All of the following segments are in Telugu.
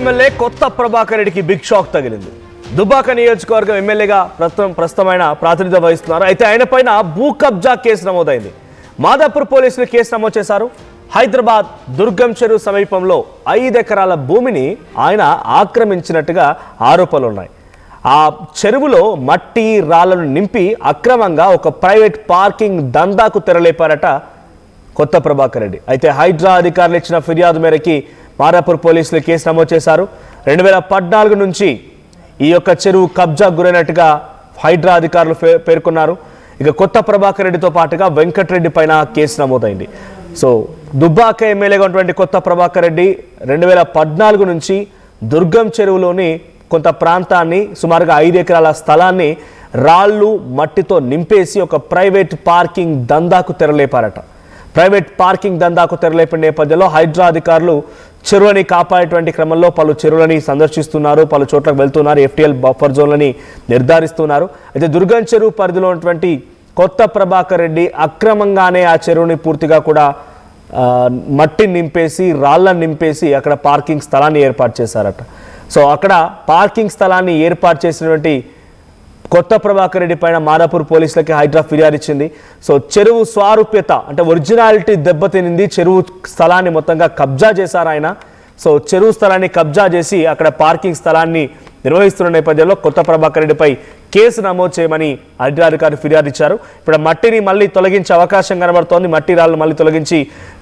ఎమ్మెల్యే కొత్త ప్రభాకర్ రెడ్డికి బిగ్ షాక్ తగిలింది. దుబ్బాక నియోజకవర్గం ఎమ్మెల్యేగా ప్రస్తుతమైన ప్రాతినిధ్యం వహిస్తున్నారు. అయితే ఆయన పైన భూ కబ్జా కేసు నమోదైంది. మాదాపూర్ పోలీసులు కేసు నమోదు చేశారు. హైదరాబాద్ దుర్గం చెరువు సమీపంలో 5 ఎకరాల భూమిని ఆయన ఆక్రమించినట్టుగా ఆరోపణలు ఉన్నాయి. ఆ చెరువులో మట్టి రాళ్లను నింపి అక్రమంగా ఒక ప్రైవేట్ పార్కింగ్ దందాకు తెరలేపారట కొత్త ప్రభాకర్ రెడ్డి. అయితే హైడ్రా అధికారులు ఇచ్చిన ఫిర్యాదు మేరకి మాదాపూర్ పోలీసులు కేసు నమోదు చేశారు. 2014 నుంచి ఈ యొక్క చెరువు కబ్జా గురైనట్టుగా హైడ్రా అధికారులు పేర్కొన్నారు. ఇక కొత్త ప్రభాకర్ రెడ్డితో పాటుగా వెంకటరెడ్డి పైన కేసు నమోదైంది. సో దుబ్బాక ఎమ్మెల్యేగా ఉన్నటువంటి కొత్త ప్రభాకర్ రెడ్డి 2014 నుంచి దుర్గం చెరువులోని కొంత ప్రాంతాన్ని సుమారుగా 5 ఎకరాల స్థలాన్ని రాళ్ళు మట్టితో నింపేసి ఒక ప్రైవేట్ పార్కింగ్ దందాకు తెరలేపారట. ప్రైవేట్ పార్కింగ్ దందాకు తెరలేపిన నేపథ్యంలో హైడ్రా అధికారులు చెరువుని కాపాడేటువంటి క్రమంలో పలు చెరువులని సందర్శిస్తున్నారు, పలు చోట్లకు వెళ్తున్నారు, FTL బఫర్ జోన్లని నిర్ధారిస్తున్నారు. అయితే దుర్గం చెరువు పరిధిలో ఉన్నటువంటి కొత్త ప్రభాకర్ రెడ్డి అక్రమంగానే ఆ చెరువుని పూర్తిగా కూడా మట్టి నింపేసి రాళ్ళని నింపేసి అక్కడ పార్కింగ్ స్థలాన్ని ఏర్పాటు చేశారట. సో అక్కడ పార్కింగ్ స్థలాన్ని ఏర్పాటు చేసినటువంటి కొత్త ప్రభాకర్ రెడ్డి పైన మాదాపూర్ పోలీసులకి హైడ్రా ఫిర్యాదు ఇచ్చింది. సో చెరువు స్వారూప్యత అంటే ఒరిజినాలిటీ దెబ్బతినింది. చెరువు స్థలాన్ని మొత్తంగా కబ్జా చేశారు ఆయన. సో చెరువు స్థలాన్ని కబ్జా చేసి అక్కడ పార్కింగ్ స్థలాన్ని నిర్వహిస్తున్న నేపథ్యంలో కొత్త ప్రభాకర్ రెడ్డిపై కేసు నమోదు చేయమని హైడ్రా అధికారులు ఫిర్యాదు ఇచ్చారు. ఇప్పుడు మట్టిని మళ్ళీ తొలగించే అవకాశం కనబడుతోంది. మట్టి రాళ్ళు మళ్ళీ తొలగించి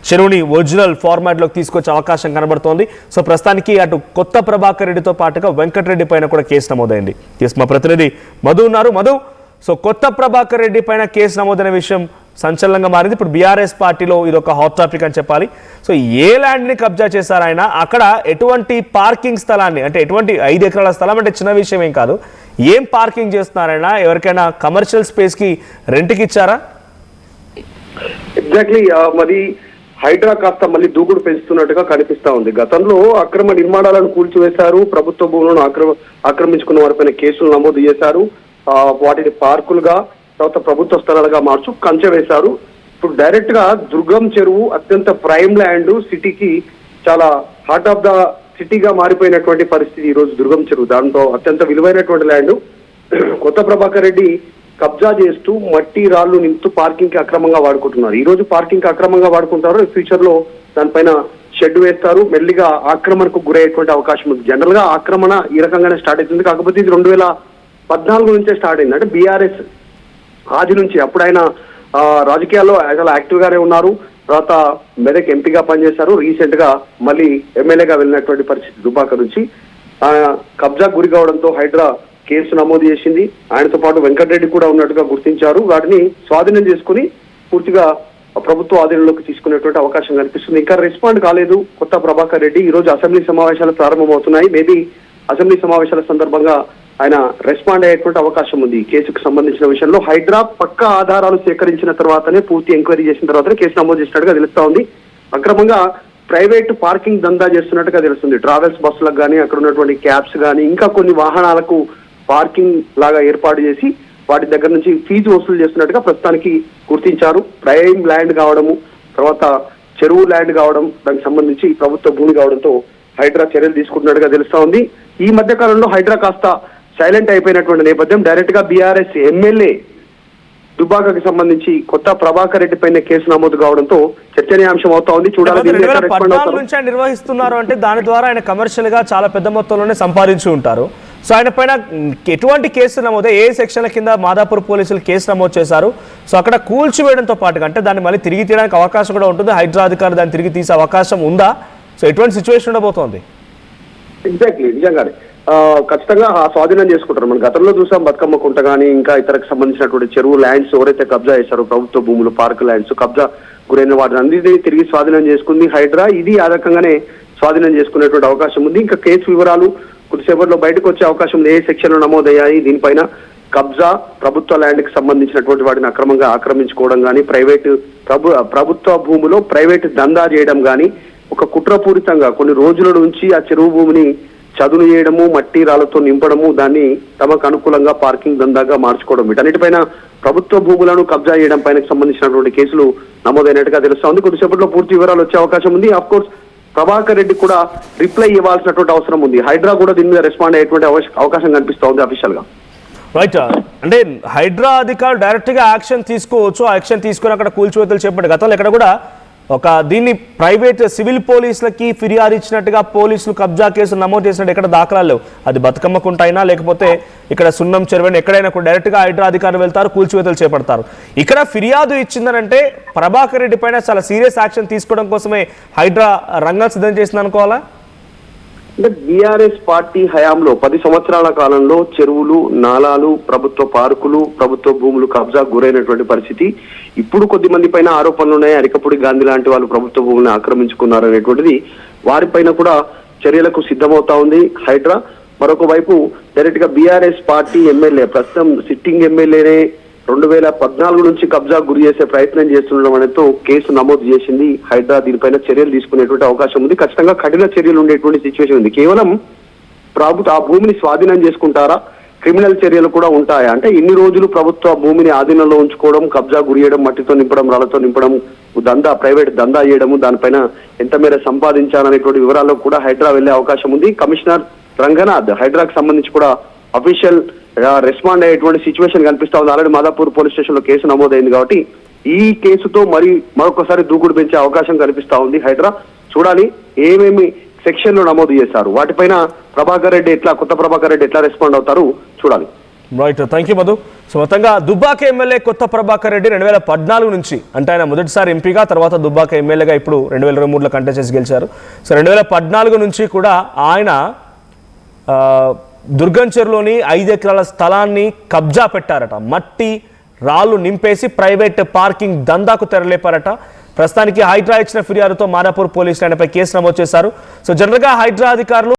చెరువుని ఒరిజినల్ ఫార్మాట్లోకి తీసుకొచ్చే అవకాశం కనబడుతోంది. సో ప్రస్తుతానికి అటు కొత్త ప్రభాకర్ రెడ్డితో పాటుగా వెంకటరెడ్డి పైన కూడా కేసు నమోదైంది. మా ప్రతినిధి మధు ఉన్నారు. మధు, సో కొత్త ప్రభాకర్ రెడ్డి పైన కేసు నమోదైన విషయం సంచలనంగా మారింది. ఇప్పుడు బీఆర్ఎస్ పార్టీలో ఇది ఒక హాట్ టాపిక్ అని చెప్పాలి. సో ఏ ల్యాండ్ని కబ్జా చేశారు ఆయన, అక్కడ ఎటువంటి పార్కింగ్ స్థలాన్ని అంటే ఎటువంటి 5 ఎకరాల స్థలం అంటే చిన్న విషయం ఏం కాదు, ఏం పార్కింగ్ చేస్తున్నారైనా, ఎవరికైనా కమర్షియల్ స్పేస్కి రెంట్కి ఇచ్చారా? ఎగ్జాక్ట్లీ మరి హైడ్రా కాస్త మళ్ళీ దూకుడు పెంచుతున్నట్టుగా కనిపిస్తా ఉంది. గతంలో అక్రమ నిర్మాణాలను కూల్చివేశారు, ప్రభుత్వ భూములను ఆక్రమించుకున్న వారిపైన కేసులు నమోదు చేశారు, వాటిని పార్కులుగా తర్వాత ప్రభుత్వ స్థలాలుగా మార్చు కంచె వేశారు. ఇప్పుడు డైరెక్ట్ గా దుర్గం చెరువు అత్యంత ప్రైమ్ ల్యాండ్, సిటీకి చాలా హార్ట్ ఆఫ్ ద సిటీగా మారిపోయినటువంటి పరిస్థితి ఈ రోజు దుర్గం చెరువు. దాంతో అత్యంత విలువైనటువంటి ల్యాండ్ కొత్త ప్రభాకర్ రెడ్డి కబ్జా చేస్తూ మట్టి రాళ్లు నింపుతూ పార్కింగ్ కి అక్రమంగా వాడుకుంటున్నారు. ఈ రోజు పార్కింగ్ కి అక్రమంగా వాడుకుంటారు, ఫ్యూచర్ లో దానిపైన షెడ్ వేస్తారు, మెల్లిగా ఆక్రమణకు గురయ్యేటువంటి అవకాశం ఉంది. జనరల్ గా ఆక్రమణ ఈ రకంగానే స్టార్ట్ అవుతుంది. కాకపోతే ఇది 2014 నుంచే స్టార్ట్ అయింది. అంటే బీఆర్ఎస్ ఆది నుంచి అప్పుడు ఆయన రాజకీయాల్లో చాలా యాక్టివ్ గానే ఉన్నారు. తర్వాత మెదక్ ఎంపీగా పనిచేశారు. రీసెంట్ గా మళ్ళీ ఎమ్మెల్యేగా వెళ్ళినటువంటి పరిస్థితి దుబ్బాక నుంచి. కబ్జా గురి కావడంతో హైడ్రా కేసు నమోదు చేసింది. ఆయనతో పాటు వెంకటరెడ్డి కూడా ఉన్నట్టుగా గుర్తించారు. వాటిని స్వాధీనం చేసుకుని పూర్తిగా ప్రభుత్వ ఆధీనంలోకి తీసుకునేటువంటి అవకాశం కనిపిస్తుంది. ఇంకా రెస్పాండ్ కాలేదు కొత్త ప్రభాకర్ రెడ్డి. ఈ రోజు అసెంబ్లీ సమావేశాలు ప్రారంభమవుతున్నాయి. మేబీ అసెంబ్లీ సమావేశాల సందర్భంగా ఆయన రెస్పాండ్ అయ్యేటువంటి అవకాశం ఉంది. ఈ కేసుకు సంబంధించిన విషయంలో హైడ్రా పక్కా ఆధారాలు సేకరించిన తర్వాతనే, పూర్తి ఎంక్వైరీ చేసిన తర్వాతనే కేసు నమోదు చేసినట్టుగా తెలుస్తా ఉంది. అక్రమంగా ప్రైవేట్ పార్కింగ్ దందా చేస్తున్నట్టుగా తెలుస్తుంది. ట్రావెల్స్ బస్సులకు కానీ, అక్కడ ఉన్నటువంటి క్యాబ్స్ కానీ, ఇంకా కొన్ని వాహనాలకు పార్కింగ్ లాగా ఏర్పాటు చేసి వాటి దగ్గర నుంచి ఫీజు వసూలు చేస్తున్నట్టుగా ప్రస్తుతానికి గుర్తించారు. ప్రైమ్ ల్యాండ్ కావడము, తర్వాత చెరువు ల్యాండ్ కావడం, దానికి సంబంధించి ప్రభుత్వ భూమి కావడంతో హైడ్రా చర్యలు తీసుకుంటున్నట్టుగా తెలుస్తా ఉంది. ఈ మధ్య కాలంలో హైడ్రా కాస్త సైలెంట్ అయిపోయినటువంటి నేపథ్యం డైరెక్ట్ గా బీఆర్ఎస్ ఎమ్మెల్యే దుబ్బాకకి సంబంధించి కొత్త ప్రభాకర్ రెడ్డి పైన కేసు నమోదు కావడంతో చర్చనీయాంశం అవుతా ఉంది. చూడాలి నిర్వహిస్తున్నారు అంటే దాని ద్వారా ఆయన కమర్షియల్ గా చాలా పెద్ద మొత్తంలోనే సంపాదించి ఉంటారు. సో ఆయన పైన ఎటువంటి కేసు నమోదు, ఏ సెక్షన్ల కింద మాదాపూర్ పోలీసులు కేసు నమోదు చేశారు? సో అక్కడ కూల్చివేయడంతో పాటుగా అంటే దాన్ని మళ్ళీ తిరిగి తీయడానికి అవకాశం కూడా ఉంటుంది. హైడ్రా అధికారులు దాన్ని తిరిగి తీసే అవకాశం ఉందా? సో ఎటువంటి సిచ్యువేషన్ ఉండబోతోంది? ఎగ్జాక్ట్లీ, నిజంగానే ఖచ్చితంగా స్వాధీనం చేసుకుంటారు. మనం గతంలో చూసాం బతుకమ్మ కుంట కానీ ఇంకా ఇతరకు సంబంధించినటువంటి చెరువు ల్యాండ్స్ ఎవరైతే కబ్జా చేశారో, ప్రభుత్వ భూములు, పార్క్ ల్యాండ్స్ కబ్జా గురైన వాటిని అన్నిటినీ తిరిగి స్వాధీనం చేసుకుంది హైడ్రా. ఇది ఆ రకంగానే స్వాధీనం చేసుకునేటువంటి అవకాశం ఉంది. ఇంకా కేసు వివరాలు కొద్దిసేపట్లో బయటకు వచ్చే అవకాశం ఉంది. ఏ సెక్షన్లు నమోదయ్యాయి, దీనిపైన కబ్జా, ప్రభుత్వ ల్యాండ్ కి సంబంధించినటువంటి వాటిని అక్రమంగా ఆక్రమించుకోవడం కానీ, ప్రభుత్వ భూమిలో ప్రైవేట్ దందా చేయడం కానీ, ఒక కుట్రపూరితంగా కొన్ని రోజుల నుంచి ఆ చెరువు భూమిని చదును చేయడము, మట్టి రాళ్లతో నింపడము, దాన్ని తమకు అనుకూలంగా పార్కింగ్ దందాగా మార్చుకోవడం, వీటన్నిటిపైన ప్రభుత్వ భూములను కబ్జా చేయడం పైన సంబంధించినటువంటి కేసులు నమోదైనట్టుగా తెలుస్తా ఉంది. కొద్దిసేపట్లో పూర్తి వివరాలు వచ్చే అవకాశం ఉంది. ఆఫ్ కోర్స్ ప్రభాకర్ రెడ్డి కూడా రిప్లై ఇవ్వాల్సినటువంటి అవసరం ఉంది. హైడ్రా కూడా దీని మీద రెస్పాండ్ అయ్యేటువంటి అవకాశం కనిపిస్తోంది అఫీషియల్ గా. రైట్, అంటే హైడ్రా అధికారులు డైరెక్ట్ గా యాక్షన్ తీసుకోవచ్చు, ఆ యాక్షన్ తీసుకుని అక్కడ కూల్చివేతలు చేపట్టారు. గతంలో ఇక్కడ కూడా దీన్ని ప్రైవేట్ సివిల్ పోలీసులకి ఫిర్యాదు ఇచ్చినట్టుగా పోలీసులు కబ్జా కేసులు నమోదు చేసినట్టు ఎక్కడ దాఖలాలు లేవు. అది బతుకమ్మకుంటైనా లేకపోతే ఇక్కడ సున్నం చెరువైనా ఎక్కడైనా కూడా డైరెక్ట్ గా హైడ్రా అధికారులు వెళ్తారు, కూల్చివేతలు చేపడతారు. ఇక్కడ ఫిర్యాదు ఇచ్చిందనంటే ప్రభాకర్ రెడ్డి పైన చాలా సీరియస్ యాక్షన్ తీసుకోవడం కోసమే హైడ్రా రంగం సిద్ధం చేసింది అనుకోవాలా? అంటే బీఆర్ఎస్ పార్టీ హయాంలో 10 సంవత్సరాల కాలంలో చెరువులు, నాలాలు, ప్రభుత్వ పార్కులు, ప్రభుత్వ భూములు కబ్జా గురైనటువంటి పరిస్థితి. ఇప్పుడు కొద్ది మంది పైన ఆరోపణలు ఉన్నాయి. అరికపూడి గాంధీ లాంటి వాళ్ళు ప్రభుత్వ భూములను ఆక్రమించుకున్నారు అనేటువంటిది. వారిపైన కూడా చర్యలకు సిద్ధమవుతా ఉంది హైడ్రా. మరొక వైపు డైరెక్ట్ గా బీఆర్ఎస్ పార్టీ ఎమ్మెల్యే, ప్రస్తుతం సిట్టింగ్ ఎమ్మెల్యేనే 2014 నుంచి కబ్జా గురి చేసే ప్రయత్నం చేస్తుండడం అనేది కేసు నమోదు చేసింది హైడ్రా. దీనిపైన చర్యలు తీసుకునేటువంటి అవకాశం ఉంది. ఖచ్చితంగా కఠిన చర్యలు ఉండేటువంటి సిచ్యువేషన్ ఉంది. కేవలం ప్రభుత్వ ఆ భూమిని స్వాధీనం చేసుకుంటారా, క్రిమినల్ చర్యలు కూడా ఉంటాయా అంటే ఇన్ని రోజులు ప్రభుత్వ భూమిని ఆధీనంలో ఉంచుకోవడం, కబ్జా గురి చేయడం, మట్టితో నింపడం, రాళ్లతో నింపడం, ప్రైవేట్ దందా చేయడము, దానిపైన ఎంత మేర సంపాదించాలనేటువంటి వివరాల్లో కూడా హైడ్రా వెళ్లే అవకాశం ఉంది. కమిషనర్ రంగనాథ్ హైడ్రాకి సంబంధించి కూడా అఫీషియల్ రెస్పాండ్ అయ్యేటువంటి సిచ్యువేషన్ కనిపిస్తా ఉంది. ఆల్రెడీ మాదాపూర్ పోలీస్ స్టేషన్ లో కేసు నమోదైంది కాబట్టి ఈ కేసుతో మరొకసారి దూకుడు పెంచే అవకాశం కనిపిస్తా ఉంది హైడ్రా. చూడాలి ఏమేమి సెక్షన్లు నమోదు చేశారు, వాటిపైన కొత్త ప్రభాకర్ రెడ్డి ఎట్లా రెస్పాండ్ అవుతారు చూడాలి. Right, thank you Madhu. So మొత్తంగా దుబ్బాక ఎమ్మెల్యే కొత్త ప్రభాకర్ రెడ్డి 2014 నుంచి, అంటే ఆయన మొదటిసారి ఎంపీగా, తర్వాత దుబ్బాక ఎమ్మెల్యేగా ఇప్పుడు 2023లో కంటెస్ట్ చేసి గెలిచారు. సో 2014 నుంచి కూడా ఆయన దుర్గంచెరులోని 5 ఎకరాల స్థలాన్ని కబ్జా పెట్టారట. మట్టి రాళ్లు నింపేసి ప్రైవేట్ పార్కింగ్ దందాకు తెరలేపారట. ప్రస్తుతానికి హైడ్రా ఇచ్చిన ఫిర్యాదుతో మాదాపూర్ పోలీసులు ఆయనపై కేసు నమోదు చేశారు. సో జనరల్గా హైడ్రా అధికారులు